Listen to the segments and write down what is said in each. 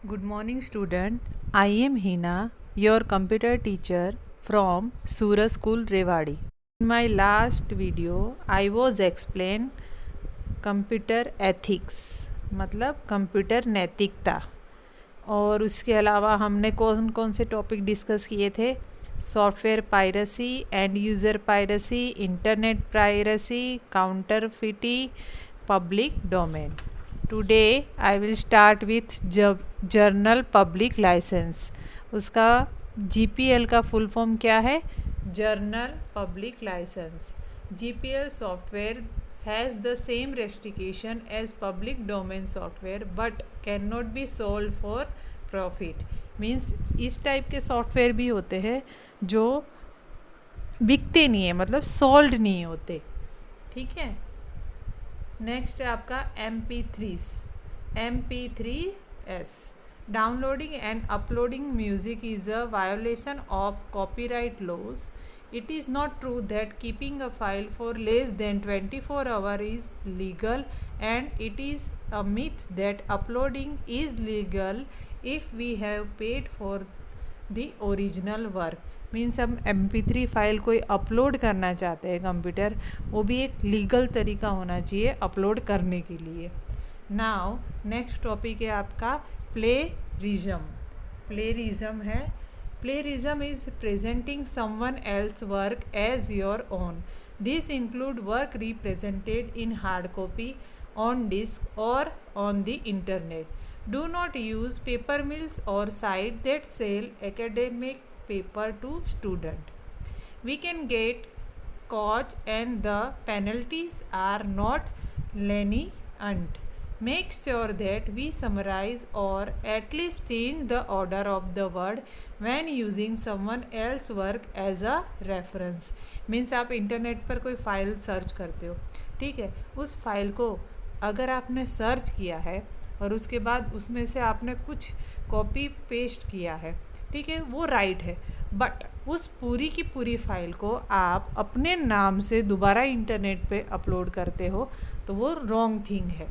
Good morning, student. I am Hina, your computer teacher from Surah School, Rewadi. In my last video, I was explain computer ethics मतलब computer नैतिकता। और उसके अलावा हमने कौन कौन से टॉपिक डिस्कस किए थे? Software piracy, and user piracy, internet piracy, counterfeiting, public domain. Today I will start with general public licence. उसका जीपीएल का फुल फॉर्म क्या है? General public licence. GPL software has the same restriction as public domain software but cannot be sold for profit। Means इस type के software भी होते हैं जो बिकते नहीं है, मतलब सोल्ड नहीं होते। ठीक है। नेक्स्ट है आपका MP3s। Downloading and uploading music is a violation of copyright laws. It is not true that keeping a file for less than 24 hours is legal, and it is a myth that uploading is legal if we have paid for the original work। Means हम MP3 file कोई upload करना चाहते हैं computer, वो भी एक legal तरीका होना चाहिए अपलोड करने के लिए। नाउ नेक्स्ट टॉपिक है आपका प्लेरिज्म। प्लेरिज्म है, plagiarism is presenting someone else's work as your own. This include work represented in hard copy, on disk or on the internet. Do not use paper mills or sites that sell academic paper to student. We can get caught and the penalties are not lenient. Make sure that we summarize or at least change the order of the word when using someone else's work as a reference। Means आप internet पर कोई file search करते हो, ठीक है, उस file को अगर आपने सर्च किया है और उसके बाद उसमें से आपने कुछ कॉपी पेस्ट किया है, ठीक है, वो राइट है, बट उस पूरी की पूरी फाइल को आप अपने नाम से दोबारा इंटरनेट पे अपलोड करते हो तो वो रॉन्ग थिंग है।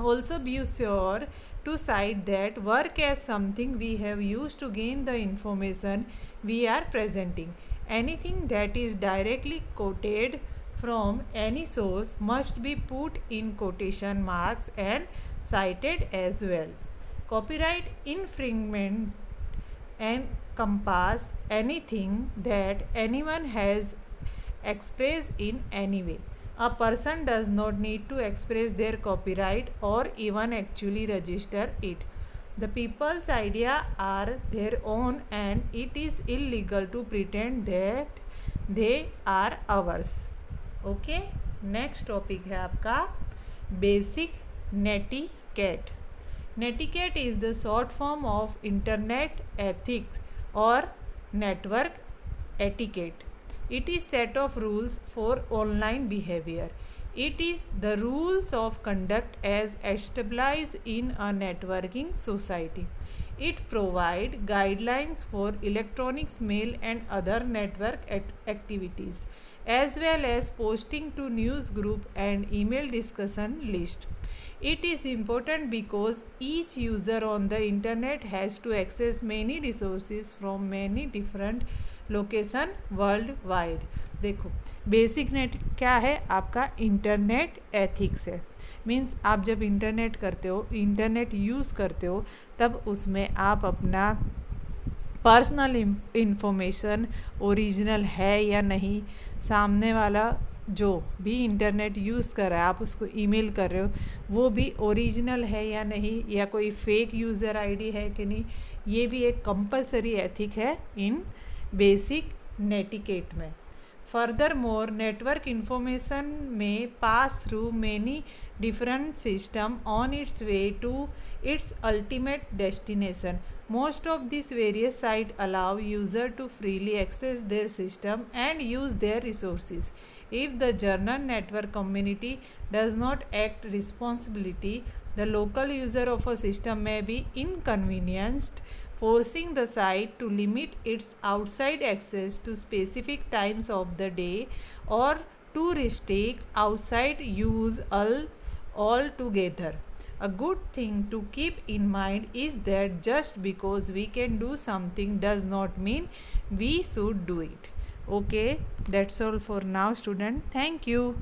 Also be sure to cite that work as something we have used to gain the information we are presenting. Anything that is directly quoted from any source must be put in quotation marks and cited as well. Copyright infringement encompass anything that anyone has expressed in any way. A person does not need to express their copyright or even actually register it. The people's idea are their own and it is illegal to pretend that they are ours। Okay, next topic है आपका basic netiquette। Netiquette is the short form of internet ethics or network etiquette। It is set of rules for online behavior। It is the rules of conduct as established in a networking society। It provides guidelines for electronics mail and other network activities, as well as posting to news group and email discussion list। It is important because each user on the internet has to access many resources from many different location world wide. देखो basic net क्या है आपका, internet ethics है। Means आप जब internet करते हो, internet use करते हो, तब उसमें आप अपना पर्सनल इंफॉर्मेशन ओरिजिनल है या नहीं, सामने वाला जो भी इंटरनेट यूज़ कर रहा है, आप उसको ईमेल कर रहे हो, वो भी ओरिजिनल है या नहीं, या कोई फेक यूज़र आईडी है कि नहीं, ये भी एक कंपलसरी एथिक है इन बेसिक नेटिकेट में। फर्दर मोर नेटवर्क इंफॉर्मेशन में pass through many different system on its way to its ultimate destination. Most of these various sites allow user to freely access their system and use their resources. If the general network community does not act responsibly, the local user of a system may be inconvenienced, forcing the site to limit its outside access to specific times of the day or to restrict outside use altogether। A good thing to keep in mind is that just because we can do something does not mean we should do it. Okay, that's all for now, student. Thank you.